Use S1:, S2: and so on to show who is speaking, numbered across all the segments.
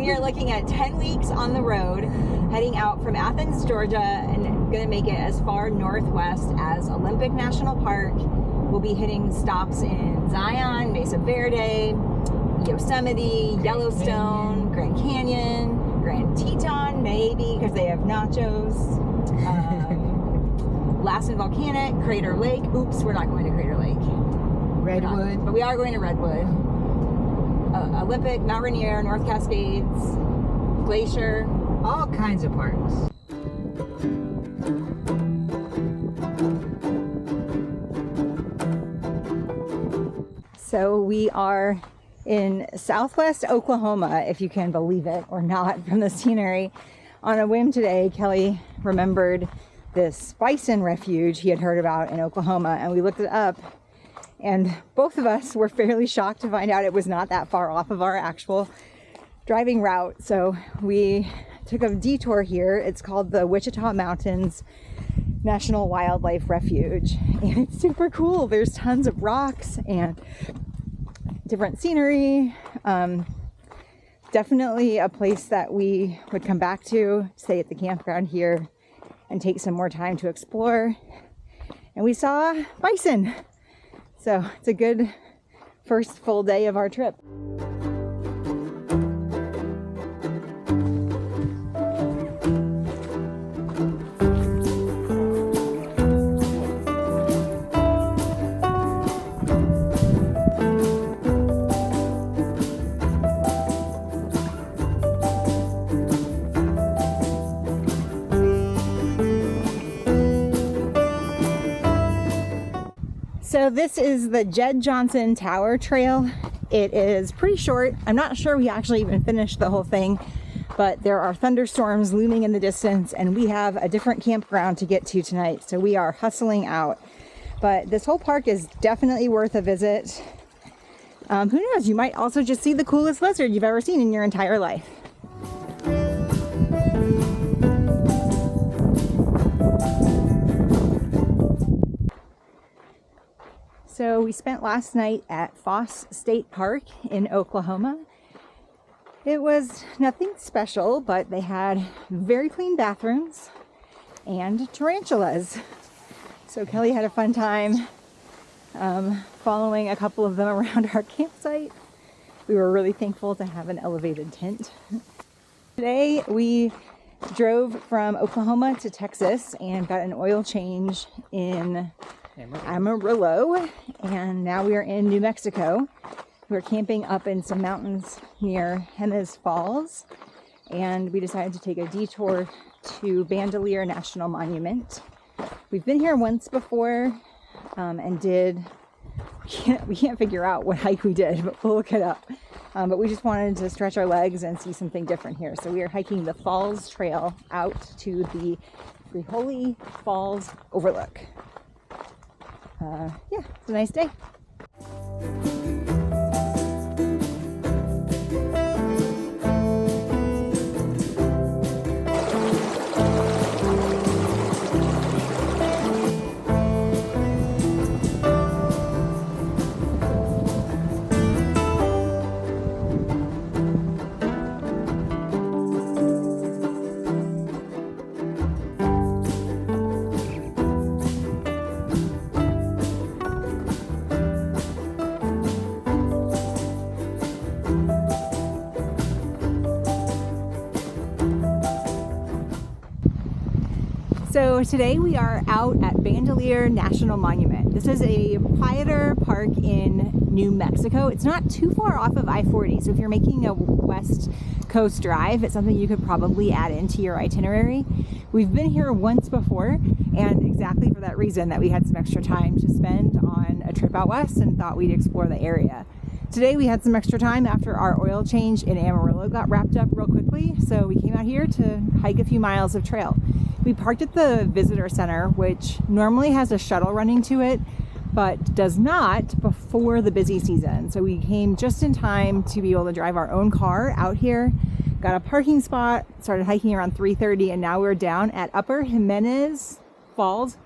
S1: We are looking at 10 weeks on the road, heading out from Athens, Georgia, and going to make it as far northwest as Olympic National Park. We'll be hitting stops in Zion, Mesa Verde, Yosemite, Yellowstone, Grand Canyon, Grand Teton, maybe, because they have nachos. Lassen Volcanic, Crater Lake. Oops, we're not going to Crater Lake.
S2: Redwood.
S1: But we are going to Redwood. Olympic, Mount Rainier, North Cascades, Glacier.
S2: All kinds of parks.
S1: So we are in southwest Oklahoma, if you can believe it or not, from the scenery. On a whim today, Kelly remembered this bison refuge he had heard about in Oklahoma, and we looked it up, and both of us were fairly shocked to find out it was not that far off of our actual driving route. So we took a detour here. It's called the Wichita Mountains National Wildlife Refuge, and it's super cool. There's tons of rocks and different scenery. Definitely a place that we would come back to, stay at the campground here and take some more time to explore. And we saw bison. So it's a good first full day of our trip. So this is the Jed Johnson Tower Trail. It is pretty short. I'm not sure we actually even finished the whole thing, but there are thunderstorms looming in the distance, and we have a different campground to get to tonight, so we are hustling out. But this whole park is definitely worth a visit. Who knows, you might also just see the coolest lizard you've ever seen in your entire life. So we spent last night at Foss State Park in Oklahoma. It was nothing special, but they had very clean bathrooms and tarantulas. So Kelly had a fun time following a couple of them around our campsite. We were really thankful to have an elevated tent. Today we drove from Oklahoma to Texas and got an oil change in Amarillo, and now we are in New Mexico. We're camping up in some mountains near Jemez Falls, and we decided to take a detour to Bandelier National Monument. We've been here once before and we can't figure out what hike we did, but we'll look it up. But we just wanted to stretch our legs and see something different here. So we are hiking the Falls Trail out to the Friholi Falls Overlook. Yeah, it's a nice day. So today we are out at Bandelier National Monument. This is a quieter park in New Mexico. It's not too far off of I-40, so if you're making a West Coast drive, it's something you could probably add into your itinerary. We've been here once before, and exactly for that reason, that we had some extra time to spend on a trip out west and thought we'd explore the area. Today we had some extra time after our oil change in Amarillo got wrapped up real quickly, so we came out here to hike a few miles of trail. We parked at the visitor center, which normally has a shuttle running to it, but does not before the busy season. So we came just in time to be able to drive our own car out here, got a parking spot, started hiking around 3:30, and now we're down at Upper Frijoles Falls.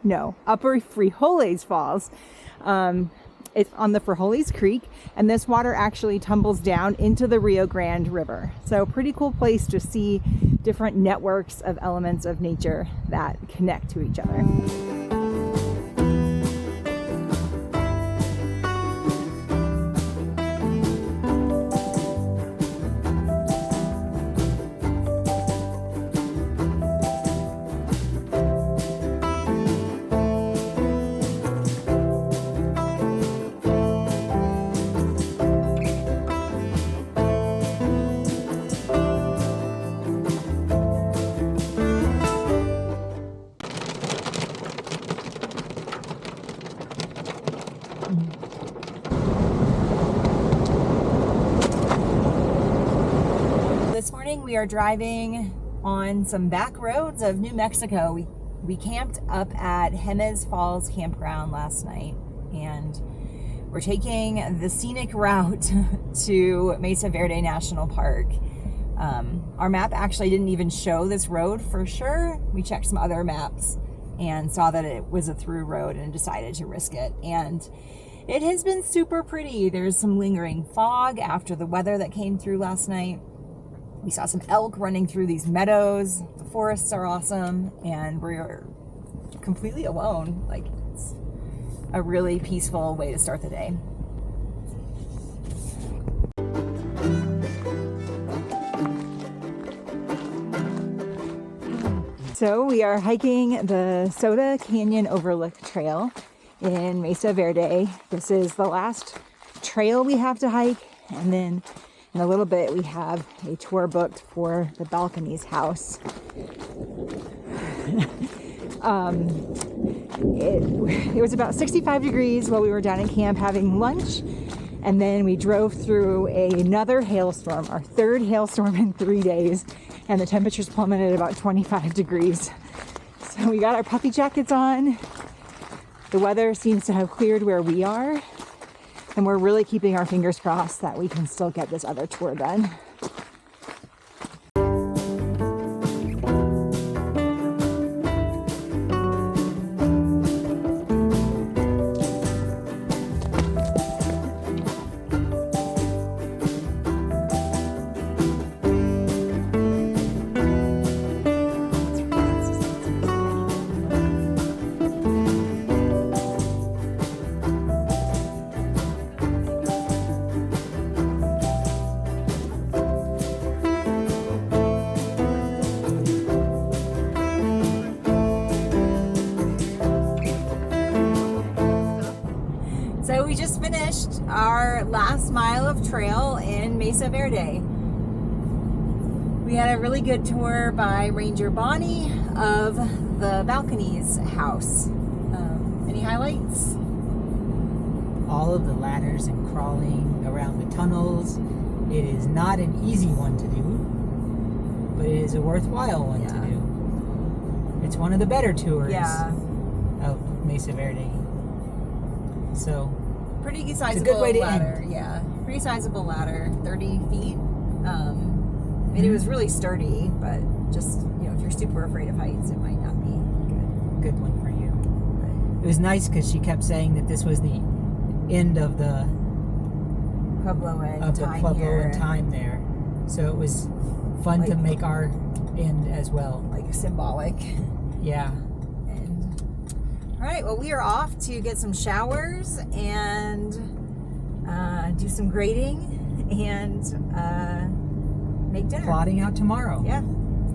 S1: It's on the Frijoles Creek, and this water actually tumbles down into the Rio Grande River. So pretty cool place to see different networks of elements of nature that connect to each other. This morning we are driving on some back roads of New Mexico. We camped up at Jemez Falls Campground last night, and we're taking the scenic route to Mesa Verde National Park. Our map actually didn't even show this road for sure. We checked some other maps and saw that it was a through road and decided to risk it. And it has been super pretty. There's some lingering fog after the weather that came through last night. We saw some elk running through these meadows. The forests are awesome, and we're completely alone. Like, it's a really peaceful way to start the day. So we are hiking the Soda Canyon Overlook Trail in Mesa Verde. This is the last trail we have to hike, and then in a little bit we have a tour booked for the Balconies house. It was about 65 degrees while we were down at camp having lunch, and then we drove through another hailstorm, our third hailstorm in 3 days, and the temperatures plummeted about 25 degrees. So we got our puffy jackets on. The weather seems to have cleared where we are, and we're really keeping our fingers crossed that we can still get this other tour done. So we just finished our last mile of trail in Mesa Verde. We had a really good tour by Ranger Bonnie of the Balconies house. Any highlights?
S2: All of the ladders and crawling around the tunnels. It is not an easy one to do, but it is a worthwhile one to do. It's one of the better tours of Mesa Verde. So
S1: pretty sizable
S2: it's a good way to
S1: ladder.
S2: end.
S1: Yeah, pretty sizable ladder, 30 feet. And it was really sturdy, but just, if you're super afraid of heights, it might not be
S2: Good one for you. It was nice because she kept saying that this was the end of the
S1: Pueblo
S2: and time there. So it was fun to make our end as well.
S1: Like symbolic.
S2: Yeah.
S1: All right, well, we are off to get some showers and do some grading and make dinner.
S2: Plotting out tomorrow.
S1: Yeah,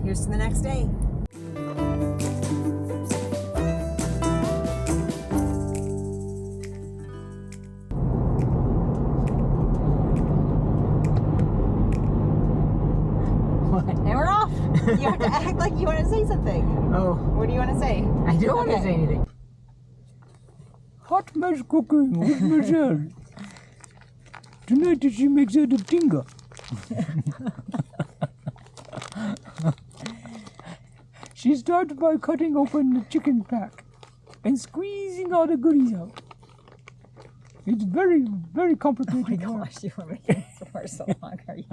S1: here's to the next day.
S2: What?
S1: And we're off. You have to act like you want to say something.
S2: Oh.
S1: What do you want to say?
S2: I don't want to say anything.
S3: Hot mess cooking with Michelle. Tonight she makes out a tinga. She starts by cutting open the chicken pack and squeezing all the goodies out. It's very, very complicated.
S1: Oh my gosh, you were making it for so long, are you?